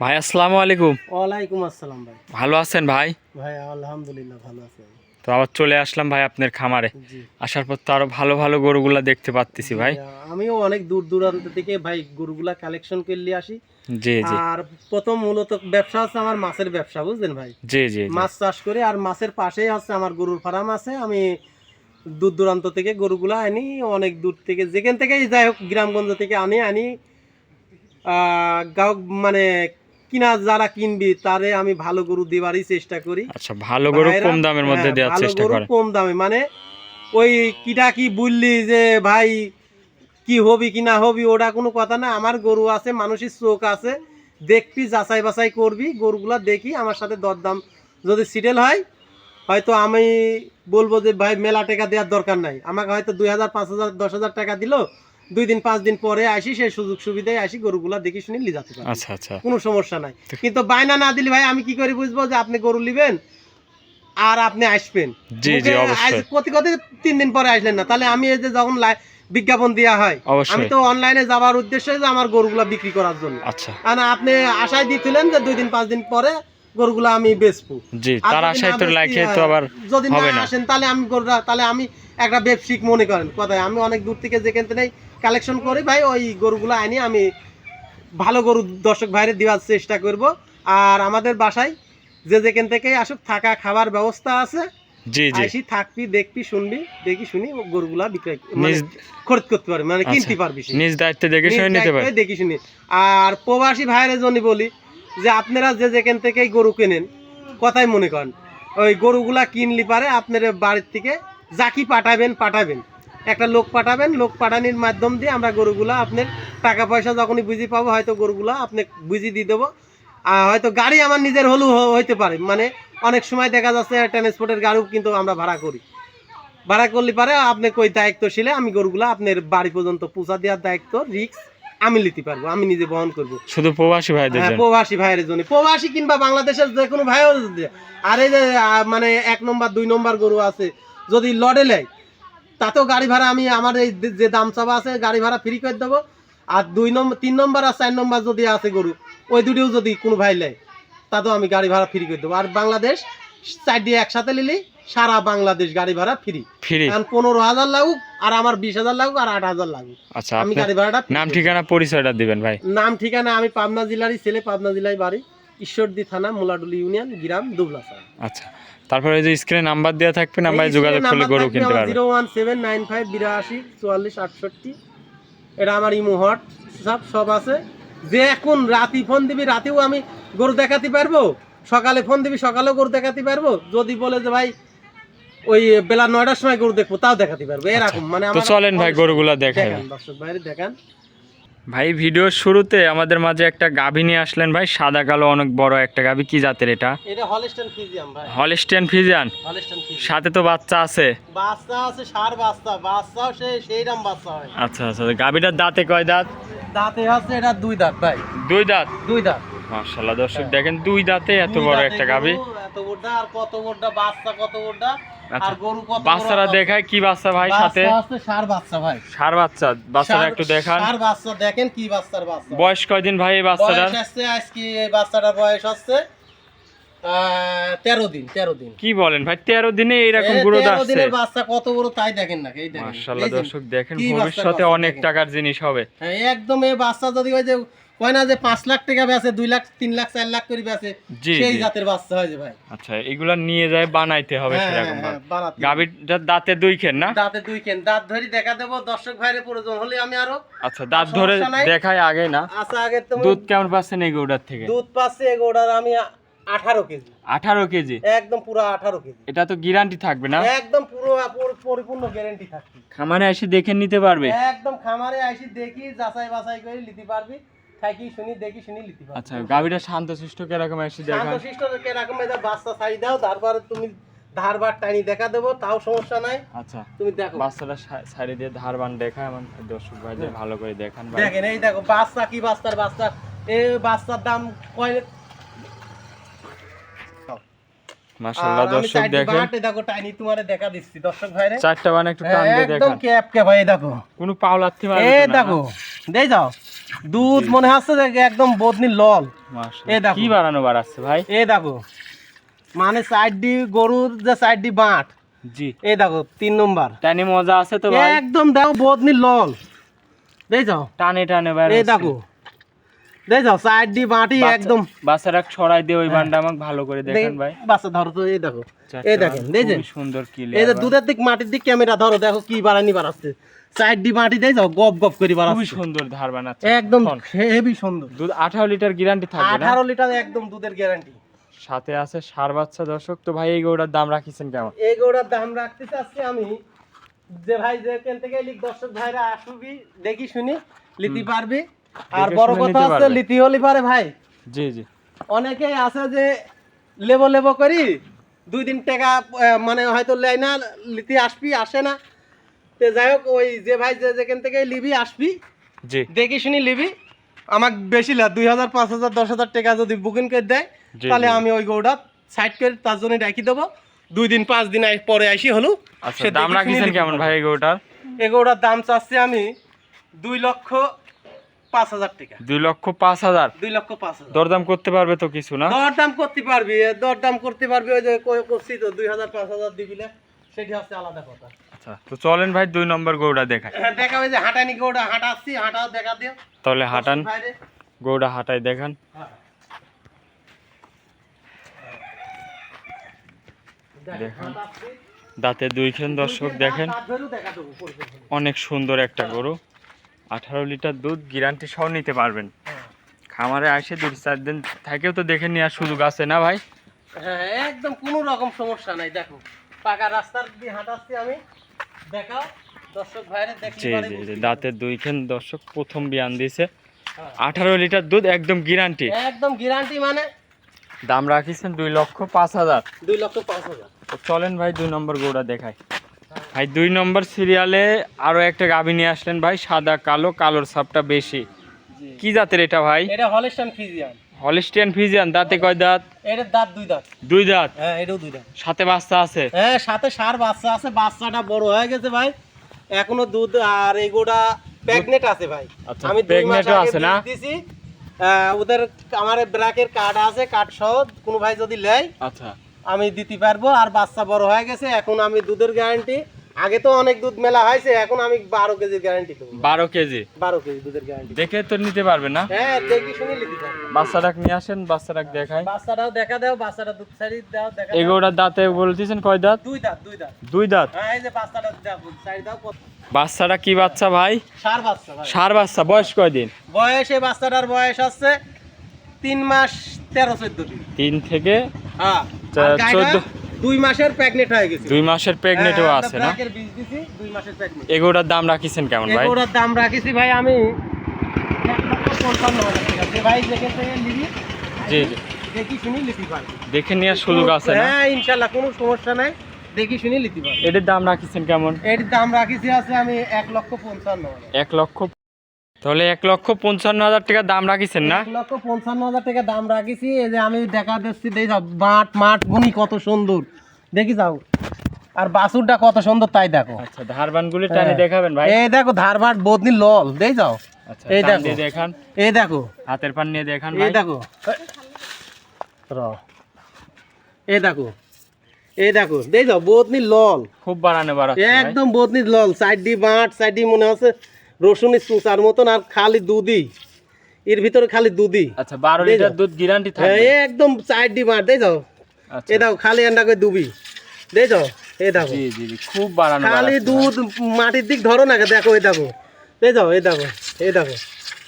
ভাই আসসালামু আলাইকুম। ওয়ালাইকুম আসসালাম ভাই। ভালো আছেন ভাই? ভাই আলহামদুলিল্লাহ ভালো আছি। তো আবার চলে আসলাম ভাই আপনার খামারে। জি আসার পর তো আরো ভালো ভালো গরুগুলা দেখতে পাচ্ছি জি ভাই। আমিও অনেক দূর দূরান্ত থেকে ভাই গরুগুলা কালেকশন করে আসি। জি জি আর প্রথম মূলত ব্যবসা হচ্ছে আমার মাছের ব্যবসা, বুঝলেন ভাই। জি জি জি। মাছ চাষ করে আর মাছের পাশেই হচ্ছে আমার গরুর ফার্ম আছে। আমি দূর দূরান্ত থেকে গরুগুলা আনি, অনেক দূর থেকে যেখান থেকেই যাই হোক গ্রামগঞ্জ থেকে আনি গাঁও মানে কিনা যারা কিনবি তারে আমি ভালো গরু দেওয়ারই চেষ্টা করি। আচ্ছা, ভালো গরু ভাইরা, কম দামের মধ্যে হ্যাঁ, দেওয়ার ভালো চেষ্টা গরু করেন। কম দামে মানে ওই কিটা কি বললি যে ভাই কি হবি কি না হবি ওটা কোনো কথা না। আমার গরু আছে, মানুষের চোখ আছে, দেখবি যাচাই বাছাই করবি গরুগুলা, দেখি আমার সাথে দরদাম যদি সিটেল হয় হয়তো আমি বলবো যে ভাই মেলা টাকা দেওয়ার দরকার নাই, আমাকে হয়তো 2000 5000 10,000 টাকা দিল, 2 দিন 5 দিন পরে আসি সেই সুযোগ সুবিধায় আসি গরুগুলা দেখি শুনে নিয়ে যেতে পারি, আচ্ছা আচ্ছা। কোনো সমস্যা নাই। কিন্তু বায়না না দিলে ভাই আমি কি করে বুঝবো যে আপনি গরু নেবেন আর আপনি আসবেন? জি জি অবশ্যই কতি 3 দিন পরে আসলেন না, তাহলে আমি এই যে যখন বিজ্ঞাপন দেওয়া হয় আমি অবশ্যই। তো অনলাইনে যাওয়ার উদ্দেশ্যে যে আমার গরুগুলা বিক্রি করার জন্য। আচ্ছা আর আপনি আশায় দিয়েছিলেন যে 2 দিন 5 দিন পরে গরুগুলা আমি বেচবো। জি, আর তার যদি আশায় না তো বেচি, লাইকে তো আবার যদি না হবে না। আসেন তাহলে আমি গরুরা, তাহলে আমি একটা ব্যবসায়িক মনে করেন কথায় আমি অনেক দূর থেকে যেখান থেকে কালেকশন করি ভাই, ওই গরুগুলা আনি আমি ভালো গরু দর্শক ভাইরে দেওয়ার চেষ্টা করব। আর আমাদের বাসায় যে যেখান থেকে আসুক থাকা খাবার ব্যবস্থা আছে, জি জি। আইসি থাকবি দেখবি শুনবি দেখি শুনি গরুগুলা বিক্রয় মানে নিজ খরিদ করতে পারবি, মানে আচ্ছা, কিনতে পারবি সে। নিজ দায়িত্বে দেখে নিজ শুনে নিতে পারে। দায়িত্বে দেখি শুনি। আর প্রবাসী ভাইয়ের জন্য বলি যে আপনারা যে যেখান থেকেই গরু কেনেন কথাই মনে করেন ওই গরুগুলা কিনলি পারে আপনার বাড়ির থেকে যাকি পাঠাবেন একটা লোক পাঠাবেন, লোক পাঠানোর মাধ্যম দিয়ে আমরা গরুগুলা আপনার টাকা পয়সা যখনই বুঝি পাবো হয়তো গরুগুলা আপনি বুঝি দিয়ে দেবো। আর হয়তো গাড়ি আমার নিজের হলেও হইতে পারে, মানে অনেক সময় দেখা যাচ্ছে ট্রান্সপোর্টের গাড়িও কিন্তু আমরা ভাড়া করি। ভাড়া করলে পারে আপনি কই দায়িত্বশীলে আমি গরুগুলা আপনার বাড়ি পর্যন্ত পৌঁছা দেওয়ার দায়িত্ব রিস্ক আমি নিতে পারবো, আমি নিজে বহন করবো। শুধু প্রবাসী ভাইদের হ্যাঁ, জন্য। প্রবাসী ভাইয়ের জন্য, প্রবাসী কিংবা বাংলাদেশের যে কোনো ভাইও যদি, আর এই যে মানে 1 নম্বর 2 নম্বর গরু আছে যদি লড়ে নেয় তাতেও গাড়ি ভাড়া আমি আমার এই যে দাম চাওয়া আছে গাড়ি ভাড়া ফ্রি করে দেবো। আর 2 নম্বর 3 নম্বর আর 4 নম্বর যদি আছে গরু ওই দুটিও যদি কোনো ভাই নেয় তাতেও আমি গাড়ি ভাড়া ফ্রি করে দেবো। আর বাংলাদেশ 4 দিয়ে একসাথে নিলি সারা বাংলাদেশ গাড়ি ভাড়া ফ্রি। ফ্রি। কারণ 15,000 লাগুক আর আমার 20,000 লাগুক আর 8,000 লাগুক, আচ্ছা, আমি আপনি গাড়ি ভাড়াটা নাম ঠিকানা পরিচয়টা দিবেন ভাই। নাম ঠিকানা আমি পাবনা জেলারই ছেলে, পাবনা জেলায় বাড়ি, ঈশ্বরদী থানা, মোলাডুলি ইউনিয়ন, গ্রাম দুবলাছড়া। আচ্ছা, তারপরে এই যে স্ক্রিনে নাম্বার দেওয়া থাকবে, নাম্বারে যোগাযোগ করলে গরু কিনতে পারবে। 01795824468। এটা আমার ইমো হোয়াটসঅ্যাপ সব আছে। যে এখন রাতি ফোন দিবি রাতেও আমি গরু দেখাতে পারবো, সকালে ফোন দিবি সকালেও গরু দেখাতে পারবো, যদি বলে যে ভাই ওই বেলা 9টার সময় গরু দেখবো তাও দেখাতে পারবো, এরকম মানে তো আমার। চলেন ভাই গরুগুলা দেখাই। দেখান দর্শক ভাইরে দেখান। ভাই ভিডিওর শুরুতে আমাদের মাঝে একটা গাভী নিয়ে আসলেন ভাই, সাদা কালো অনেক বড় একটা গাভী, কি জাতের এটা? এটা হলস্টাইন ফ্রিজিয়ান ভাই। Holstein Friesian. Holstein Friesian. সাথে তো বাচ্চা আছে। বাচ্চা আছে, ষাঁড় বাচ্চা, বাচ্চাও সেইরাম বাচ্চা হয়। আচ্ছা আচ্ছা, গাভীটার দাঁতে কয় দাঁত? দাঁতে আছে এটা 2 দাঁত ভাই। 2 দাঁত। 2 দাঁত। মাশাআল্লাহ দর্শক দেখেন 2 দাঁতে এত 2 বড় দাঁতে একটা গরু, গাভী। এত বড়টা আর কত বড়টা বাচ্চা, কত বড়টা আর গরু কত বড়। বাচ্চারা দেখায় কি বাচ্চা ভাই সাথে? বাচ্চা আছে ষাঁড় বাচ্চা ভাই। ষাঁড় বাচ্চা, বাচ্চাটা একটু দেখান। ষাঁড় বাচ্চা দেখেন কি বাচ্চার বাচ্চা। বয়স কয়দিন ভাই এই বাচ্চাটার? বয়স আছে আজকে এই বাচ্চাটার বয়স আছে 13 দিন। 13 দিন। কি বলেন ভাই, 13 দিনে এরকম এই গ্রোথ 13 আসছে? দিনের বাচ্চা কত বড় তাই দেখেন না, এই দেখেন। মাশাআল্লাহ এই যে, দর্শক দেখেন কি বাচ্চার ভবিষ্যতে বাচ্চা অনেক দেখেন। টাকার জিনিস হবে। হ্যাঁ একদম, এই বাচ্চা যদি ওই যে কয় না যে 5 লাখ টাকা বেচে, 2 লাখ 3 লাখ 4 লাখ করে বেচে, জি, সেই জি। জাতের বাচ্চা হয় যে ভাই। আচ্ছা, এগুলা নিয়ে যায় বানাইতে হবে হ্যাঁ, সেরকম হ্যাঁ, ভাবে। বানাতে হবে। গাভীটার দাঁতে 2 খেন না? দাঁতে 2 কেন, দাঁত ধরি দেখা দেবো দর্শক ভাইরে, প্রয়োজন হলে আমি আরো। আচ্ছা, দাঁত ধরে সমস্যা নাই। দেখায় আগে না? আচ্ছা আগে তুমি দুধ কেমন পাচ্ছেন এই গরুটার থেকে? দুধ পাচ্ছে এগোড়ার আমি 18 কেজি। 18 কেজি? একদম পুরো 18 কেজি। এটা তো গ্যারান্টি থাকবে না? একদম পুরো পরিপূর্ণ গ্যারান্টি থাকবে। খামারে এসে দেখে নিতে পারবে? একদম খামারে আইসি দেখি যাচাই বাছাই করে নিতে পারবি, থাকি শুনি দেখি শুনি নিতে পারবি। আচ্ছা, গাভীটা শান্তশিষ্ট কিরকম এসে দেখান? শান্তশিষ্ট কিরকম, এটা বাচ্চা ছাই দাও, তারপরে তুমি ধারবার টাইনি দেখা দেবো, তাও সমস্যা নাই। আচ্ছা, তুমি দেখো বাচ্চাটা সাইডে দিয়ে ধারবান দেখায় আমার দর্শক ভাইদের ভালো করে দেখান ভাই। দেখেন, এই দেখো বাচ্চা কি বাচ্চার বাচ্চা। এই বাচ্চার দাম কয়, মাশাআল্লাহ দর্শক দেখেন। দেখো টাইনি তোমারে দেখা দিচ্ছি দর্শক ভাইরে। 4টা বান একটু টান দিয়ে একদম দেখান। ক্যাপ ভাই, দেখো কোনো পাওলাথি মারবে এই না? দেখো দেই যাও দুধ মনে হচ্ছে যে একদম বদনি লল। মাশাআল্লাহ, এই দেখো। কি বাড়াচ্ছে ভাই? এই দেখো মানে সাইডডি গরুর যে সাইডডি বাঁট, জি, এই দেখো 3 নম্বর টানে মজা আছে তো ভাই? একদম দেখো বদনি লল, দেখছো টানে টানে ভাই। এই দেখো, দেখছো সাইডডি বাঁটি একদম। বাচ্চারা ছড়াই দিয়ে ওই বান্ডা আমাকে ভালো করে দেখেন ভাই। বাচ্চা ধরো তো, এই দেখো, এই দেখেন, দেখছেন খুবই সুন্দর এই ক্লিয়ার যে দুধের দিক মাটির দিক ক্যামেরা ধরো, দেখো কি বাড়ানি বাড়াচ্ছে, সাইডডি বাঁটি দেখছো গপ গপ করে খুবই বাড়াচ্ছে, সুন্দর ধার বানাচ্ছে একদম শোন, হেভি সুন্দর। দুধ 18 লিটার গ্যারান্টি থাকবে না? 18 লিটার একদম দুধের গ্যারান্টি। সাথে আছে ষাঁড় বাচ্চা। দর্শক তো ভাই এই গরুটার দাম রাখিছেন কেমন? এই গরুটার দাম রাখতে চাচ্ছি আমি, যে ভাই যেখান থেকে লিখ দর্শক ভাইরা আসবি দেখি শুনি লিতি পারবি। আর দেখে বড় শুনে কথা নিতে হচ্ছে পারবে। লিতি হলি পারে ভাই, জি জি, অনেকেই আছে যে লেবো লেবো করি 2 দিন টাকা মানে হয়তো লেয় না, লিতি আসবি আসে না। তো যাই হোক, ওই যে ভাই যে যেখান থেকে লিবি আসবি জি দেখি শুনি লিবি, আমাকে বেশি না 2000 5000 10,000 টাকা যদি বুকিং করে দেয়, জি, তাহলে জি। আমি ওই গরুটা সাইড করে তার জন্য রাখি দেবো। 2 দিন 5 দিন পরে আসি হলো। আচ্ছা, সে দাম দেখে শুনে রাখিছেন নিতে কেমন পারবে। ভাই এই গরুটার? এই গরুটার দাম চাচ্ছি আমি 2,05,000 টাকা। 2,05,000। 2,05,000 দরদাম করতে পারবে তো কিছু না? দরদাম করতে পারবি, দরদাম করতে পারবি, ওই যে করছি তো 2,000 5,000 দিবিলে, সেটি হচ্ছে আলাদা কথা। আচ্ছা, তো চলেন ভাই 2 নম্বর গরুটা দেখাই। দেখা ওই যে হাঁটানি গরুটা হাঁটাচ্ছি, হাঁটাও দেখা দিও তাহলে হাঁটান, বাইরে। গরুটা হাঁটাই দেখান। হ্যাঁ। দেখেন। হাঁটাচ্ছি। দাঁতে 2 খেন দর্শক দেখেন, হাত ধরেও দেখা দেবো, পরিচয় হলে। অনেক সুন্দর একটা গরু। 18 লিটার দুধ গ্যারান্টি সহ নিতে পারবেন। হ্যাঁ। খামারে আসে 2-4 দিন থাকেও তো দেখে নেওয়ার সুযোগ আছে না ভাই? হ্যাঁ, একদম কোনো রকম সমস্যা নাই। দেখো পাকা রাস্তার দিয়ে হাঁটাচ্ছি আমি, দেখাও দর্শক ভাইরে দেখি জি পারে জি জি, বুঝতে দাঁতে 2 খেন দর্শক, প্রথম বিয়ান দিয়েছে। হ্যাঁ। 18 লিটার দুধ একদম গ্যারান্টি। একদম গ্যারান্টি, মানে দাম রাখিছেন 2,05,000। 2,05,000। তো চলেন ভাই 2 নম্বর গরুটা দেখাই। ভাই 2 নম্বর সিরিয়ালে আরো একটা গাভী নিয়ে আসলেন ভাই, সাদা কালো, কালোর ছাপটা বেশি। কি জাতের এটা ভাই? এটা হলিস্টাইন ফ্রিজিয়ান। Holstein Friesian. দাঁতে কয় দাঁত? এটার দাঁত 2 দাঁত। 2 দাঁত। হ্যাঁ, এটাও 2 দাঁত। সাথে বাচ্চা আছে? হ্যাঁ, সাথে ষাঁড় বাচ্চা আছে, বাচ্চাটা বড় হয়ে গেছে ভাই, এখনো দুধ আর এগুলা প্রেগনেট আছে ভাই। আচ্ছা, আমি 2 মাস pregnant ও আগে আছে না? বীজ দিছি। ওদের আমার ব্র্যাকের কার্ড আছে, কার্ড সহ কোনো ভাই যদি নেয় আচ্ছা, আমি দিতে পারবো। আর বাচ্চা বড় হয়ে গেছে, এখন আমি দুধের গ্যারান্টি, আগে তো অনেক দুধ মেলা হয়েছে, এখন আমি 12 কেজির গ্যারান্টি দেবো। 12 কেজি 12 কেজি দুধের গ্যারান্টি। দেখে তো নিতে পারবে না? হ্যাঁ, দেখি শুনে নিতে পারবো। বাচ্চাটাকে নিয়ে আসেন, বাচ্চাটাকে দেখাই। বাচ্চাটাও দেখা দাও, বাচ্চাটা দুধ ছাড়ি দাও, দেখা দাও। এগোটার দাঁতে বলতেছেন কয় দাঁত? 2 দাঁত, 2 দাঁত। 2 দাঁত। হ্যাঁ, এই যে বাচ্চাটা দাও, ছাড়ি দাও। বাচ্চাটা কি বাচ্চা ভাই? ষাঁড় বাচ্চা ভাই। ষাঁড় বাচ্চা। বয়স কয় দিন? বয়স, এই বাচ্চাটার বয়স হচ্ছে 3 মাস 13-14 দিন। 3 থেকে হ্যাঁ, তা আর গাইটা 14 2 মাসের প্রেগনেট হয়ে গেছে। 2 মাসের প্রেগনেটও হ্যাঁ, আছে আমরা না? ব্র্যাকের বীজ দিছি, 2 মাসের প্রেগনেট। এগোটার দাম রাখিছেন কেমন ভাই? এগুলোর দাম রাখিছি ভাই আমি 1,55,000 টাকা। যে ভাই যেখান থেকে নিবি, জি জি, দেখি শুনি নিতে পারবি। দেখে নেওয়ার সুযোগ আছে না? হ্যাঁ, ইনশাআল্লাহ কোনো সমস্যা নাই, দেখি শুনি নিতে পারবি। এটার দাম রাখিছেন কেমন? এর দাম রাখিছি আছে আমি 1,55,000। 1 লক্ষ। তাহলে 1,55,000 টাকা দাম রাখিছেন না? 1,55,000 টাকা দাম রাখিছি। এই যে আমি দেখা দিচ্ছি, দেখি যাও মাঠ মাঠ গুনি কত সুন্দর, দেখি যাও। আর বাছুরটা কত সুন্দর তাই দেখো। আচ্ছা, ধারবানগুলি টানে হ্যাঁ। দেখাবেন ভাই? এই দেখো ধারবাট বদনি লল, দেই যাও। আচ্ছা, এই টান দেখো। দিয়ে দেখান, এই দেখো, হাতের পান নিয়ে দেখান এই ভাই। দেখো, র এই দেখো, এই দেখো, দেই যাও বদনি লল, খুব বাড়ানো বাড়াচ্ছে ভাই। একদম বদনি লল। সাইডি বাট, সাইডি মনে হচ্ছে রসুনের চুচার মতন, আর খালি দুধই, এর ভিতরে খালি দুধই। আচ্ছা, 12 দেই লিটার যাও। দুধ গ্যারান্টি হ্যাঁ, থাকবে? একদম সাইডি বাট, দেই যাও। আচ্ছা, এই দেখো খালি আন্ডা করে দুবি, দেই যাও। এই দেখো জি জি জি, খুব বাড়ানো খালি বাড়াচ্ছে দুধ, মাটির দিক ধরো না, দেখো এই দেখো, এই যাও, এই দেখো, এই দেখো, ভাই।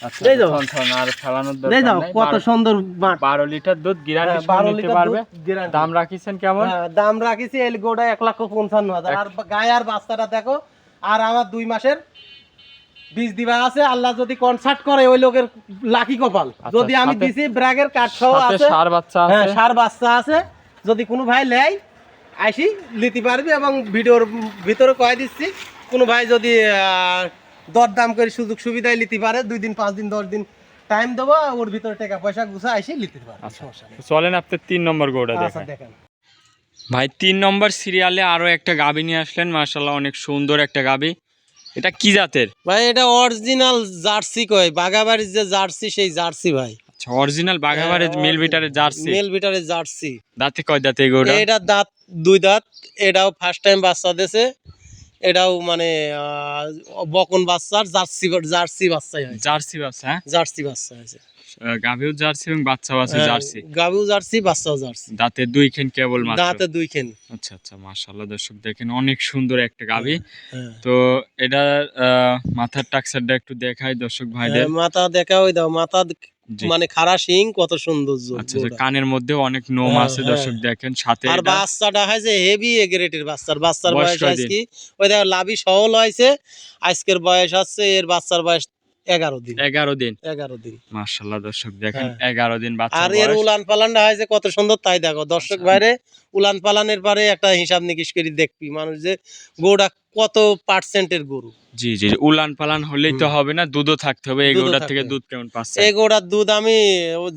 আচ্ছা, দেই যাও। থন থন আর ফেলানোর এই দরকার যাও নাই। কত সুন্দর মাঠ। 12 লিটার দুধ গ্যারান্টি হ্যাঁ, 12 নিতে লিটার পারবে। দুধ guarantee। দাম রাখিছেন কেমন? হ্যাঁ, দাম রাখিছি এই গোটা 1,55,000। আর গায়ে আর বাচ্চাটা দেখো, আর আমার 2 মাসের বীজ দিবা আছে। আল্লাহ যদি কনসার্ট করে, ওই লোকের লাকি কপাল। আচ্ছা, যদি আমি সাথে- দিছি ব্র্যাগের কার্ড সহ সাথে আছে। ষাঁড় বাচ্চা হ্যাঁ, আছে? ষাঁড় বাচ্চা আছে। যদি কোনো ভাই নেয় আইসি নিতে পারবি, এবং ভিডিওর ভিতরে কয়ে দিচ্ছি, কোনো ভাই যদি দরদাম করে সুযোগ সুবিধায় নিতে পারে, 2 দিন 5 দিন 10 দিন টাইম দেবো, ওর ভিতরে টাকা পয়সা গুছা আইসি নিতে পারে। আচ্ছা, সমস্যা নেই। চলেন আপনার 3 নম্বর গরুটা আচ্ছা, দেখান দেখেন। ভাই। 3 নম্বর সিরিয়ালে আরো একটা গাভী নিয়ে আসলেন, মাশাআল্লাহ অনেক সুন্দর একটা গাভী। এটা কি জাতের? ভাই এটা অরিজিনাল জার্সি কয়, বাগাবাড়ির যে জার্সি সেই জার্সি ভাই। আচ্ছা, অরিজিনাল বাঘাবাড়ির মিল বিটারের জার্সি। মেল বিটারের জার্সি। দাঁতে কয় দাঁতে এগুলা? এটা দাঁত 2 দাঁত। এটাও ফার্স্ট টাইম বাচ্চা দিয়েছে। এটাও মানে বকন বাচ্চার জার্সি জার্সি বাচ্চাই হয়। জার্সি বাচ্চা, হ্যাঁ? জার্সি বাচ্চা আছে। গাভীও জার্সি এবং বাচ্চাও আছে জার্সি। গাবিও জার্সি, বাচ্চাও জার্সি। দাঁতে 2 খেন কেবল মাত্র। দাঁতে 2 খেন। আচ্ছা আচ্ছা, মাশাআল্লাহ দর্শক দেখেন অনেক সুন্দর একটা গাভী। হ্যাঁ। তো এটা মাথার টাকসারটা একটু দেখাই দর্শক ভাইদের। মাথা দেখা, ওই দাও মাথা জি। মানে খাড়া শিং, কত সৌন্দর্য। আচ্ছা আচ্ছা, কানের মধ্যে অনেক নোম আছে দর্শক দেখেন। সাথে আর এটা বাচ্চাটা হয় যে হেভি গ্রেডের বাচ্চার বয়স বয়স কয় আজ দিন? কি ওই দেখো লাভি সহল হয়েছে। আজকের বয়স হচ্ছে এর বাচ্চার বয়স 11 দিন। 11 দিন। 11 দিন। মাশাআল্লাহ দর্শক দেখেন হ্যাঁ। 11 দিন বাচ্চা আর এর বয়স। উলান পালানটা হয় যে কত সুন্দর, তাই দেখো দর্শক বাইরে। উলান পালানের পরে একটা হিসাব নিকিশ করে দেখবি মানুষ যে গরুটা কত পার্সেন্টের গরু। জি জি, উলান পালান হলেই তো হবে না, দুধও থাকতে হবে। এই দুধও গরুটার থাকতে থেকে হবে। দুধ কেমন পাচ্ছে? এই গরুটার দুধ আমি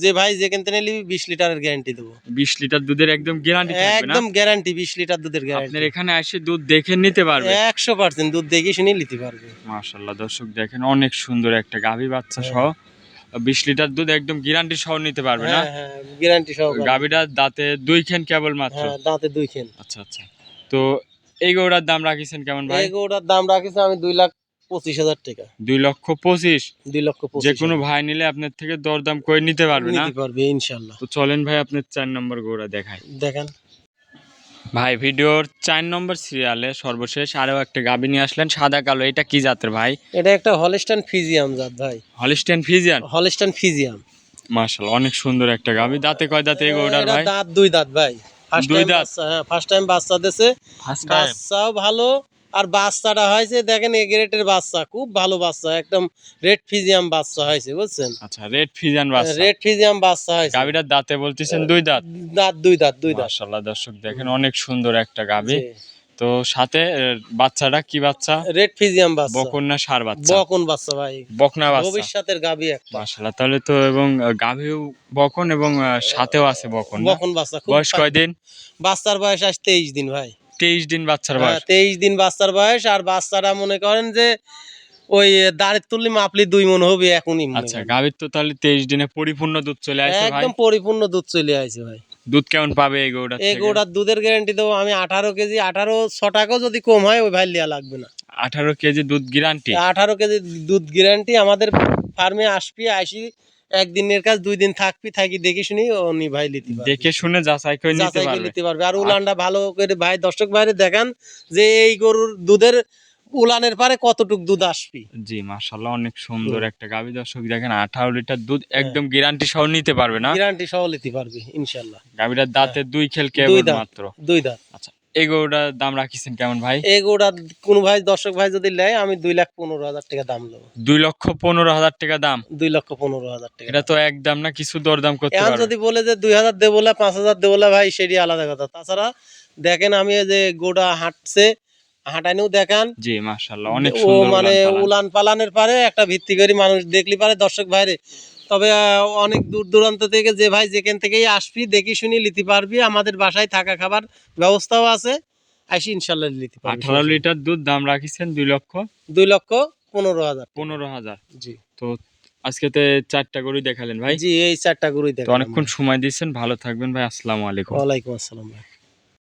যে ভাই যেখান থেকে নিবি 20 লিটারের গ্যারান্টি দেবো। 20 লিটার দুধের একদম গ্যারান্টি থাকবে না? একদম গ্যারান্টি, 20 লিটার দুধের গ্যারান্টি। আপনার এখানে এসে দুধ দেখে নিতে পারবে। 100% দুধ দেখে শুনে নিতে পারবে। মাশাআল্লাহ দর্শক দেখেন অনেক সুন্দর একটা গাভী বাচ্চা সহ 20 লিটার দুধ একদম গ্যারান্টি সহ নিতে পারবে না? হ্যাঁ, গ্যারান্টি সহ। গাভীটার দাঁতে 2 খেন কেবল মাত্র। হ্যাঁ, দাঁতে 2 খেন। আচ্ছা আচ্ছা, তো এই গরুটার দাম রাখিছেন কেমন ভাই? এই গরুটার দাম রাখিছি আমি 2,25,000 টাকা। 2,25,000। 2,25,000 যে কোনো ভাই নিলে আপনার থেকে দরদাম করে নিতে পারবে না? নিতে পারবে ইনশাআল্লাহ। তো চলেন ভাই আপনার 4 নম্বর গরুটা দেখাই। দেখেন ভাই ভিডিওর 4 নম্বর সিরিয়ালে সর্বশেষ আরো একটা গাভী নিয়ে আসলেন সাদা কালো। এটা কি জাতের ভাই? এটা একটা হলস্টাইন ফ্রিজিয়াম জাত ভাই। Holstein Friesian. হলস্টাইন ফ্রিজিয়াম। মাশাআল্লাহ অনেক সুন্দর একটা গাভী। দাঁতে কয় দাঁতে এই গরুটার এটা ভাই? দাঁত 2 দাঁত ভাই। ফার্স্ট 2 টাইম দাঁত? বাচ্চা। হ্যাঁ, ফার্স্ট টাইম বাচ্চা দিয়েছে। First time. বাচ্চাও ভালো। আর বাচ্চাটা হয়েছে দেখেন এ গ্রেটের বাচ্চা, খুব ভালো বাচ্চা, একদম রেড ফ্রিজিয়াম বাচ্চা হয়েছে বুঝছেন। আচ্ছা, রেড ফ্রিজিয়ান বাচ্চা। রেড ফ্রিজিয়াম বাচ্চা হয়েছে। গাভীটার দাঁতে বলতেছেন 2 দাঁত? দাঁত 2 দাঁত 2 দাঁত। মাশাআল্লাহ দর্শক দেখেন অনেক সুন্দর একটা গাভী। জি। তো সাথে বাচ্চাটা কি বাচ্চা? রেড ফ্রিজিয়াম বাচ্চা। বকন না ষাঁড় বাচ্চা? বকন বাচ্চা ভাই। বকনা বাচ্চা। ভবিষ্যতের গাবি একটা। মাশাআল্লাহ, তাহলে তো এবং গাভীও বকন এবং সাথেও আছে বকন না? বকন বাচ্চা। খুব বয়স কয়দিন? বাচ্চার বয়স আজ 23 দিন ভাই। 23 দিন বাচ্চার বয়স। 23 দিন বাচ্চার বয়স। আর বাচ্চাটা মনে করেন যে ওই দাঁড়ের তুললি মাপলি 2 মণ হবে এখনই মনে আচ্ছা, করেন। গাভীর তো তাহলে 23 দিনে পরিপূর্ণ দুধ চলে আসে ভাই। একদম পরিপূর্ণ দুধ চলে আসে ভাই। দুধ কেমন পাবে এই গরুটার এই থেকে? গরুটার দুধের গ্যারান্টি দেবো আমি 18 কেজি। 18 টাকাও যদি কম হয় ওই ভাই লিয়া লাগবে না। 18 কেজি দুধ গ্যারান্টি? 18 কেজি দুধ গ্যারান্টি। আমাদের ফার্মে আসবি, আসি একদিনের কাজ 2 দিন থাকবি, থাকি দেখে শুনি উনি ভাই নিতে পারবে। দেখে শুনে যাচাই করে নিতে যাচাই করে পারবে। নিতে পারবে। আর উলানটা ভালো করে ভাই দর্শক ভাইরে দেখান যে এই গরুর দুধের উলানের পারে কতটুক দুধ আসবে। জি মাশাআল্লাহ অনেক সুন্দর একটা গাভী। দর্শক দেখেন 18 লিটার দুধ একদম গ্যারান্টি সহ নিতে পারবে না? গ্যারান্টি সহ নিতে পারবে ইনশাআল্লাহ। গাভীটার দাঁতে 2 খেল 2 কেবল দাঁত। মাত্র। 2 দাঁত। আচ্ছা, এই গরুটার দাম রাখিছেন কেমন ভাই? এই গরুটা কোন ভাই দর্শক ভাই যদি নেয় আমি 2,15,000 টাকা দাম নেবো। 2,15,000 টাকা দাম? 2,15,000 টাকা। এটা তো একদম না, কিছু দরদাম করতে এখন পারবে? যদি বলে যে 2,000 দেবো না, 5,000 দেবো না ভাই, সেটি আলাদা কথা। তাছাড়া দেখেন আমি এই যে গোটা হাঁটছে, হাঁটাইনেও দেখান। জি মাশাআল্লাহ অনেক ও সুন্দর মানে উলান পালান। উলান পালানের পারে একটা ভিত্তি করে মানুষ দেখলি পারে দর্শক ভাইরে। তবে অনেক দূর দূরান্ত থেকে যে ভাই যেখান থেকেই আসবি দেখি শুনি নিতে পারবি। আমাদের বাসায় থাকা খাবার ব্যবস্থাও আছে। আইসি ইনশাল্লাহ নিতে পারবি। 18 লিটার দুধ দাম রাখিছেন 2,15,000 টাকা। 2,15,000। জি তো আজকে তো 4টা গরুই দেখালেন ভাই। জি, এই 4টা গরুই তো দেখালাম। অনেকক্ষণ সময় দিয়েছেন, ভালো থাকবেন ভাই। আসসালামু আলাইকুম। ওয়ালাইকুম আসসালাম ভাই।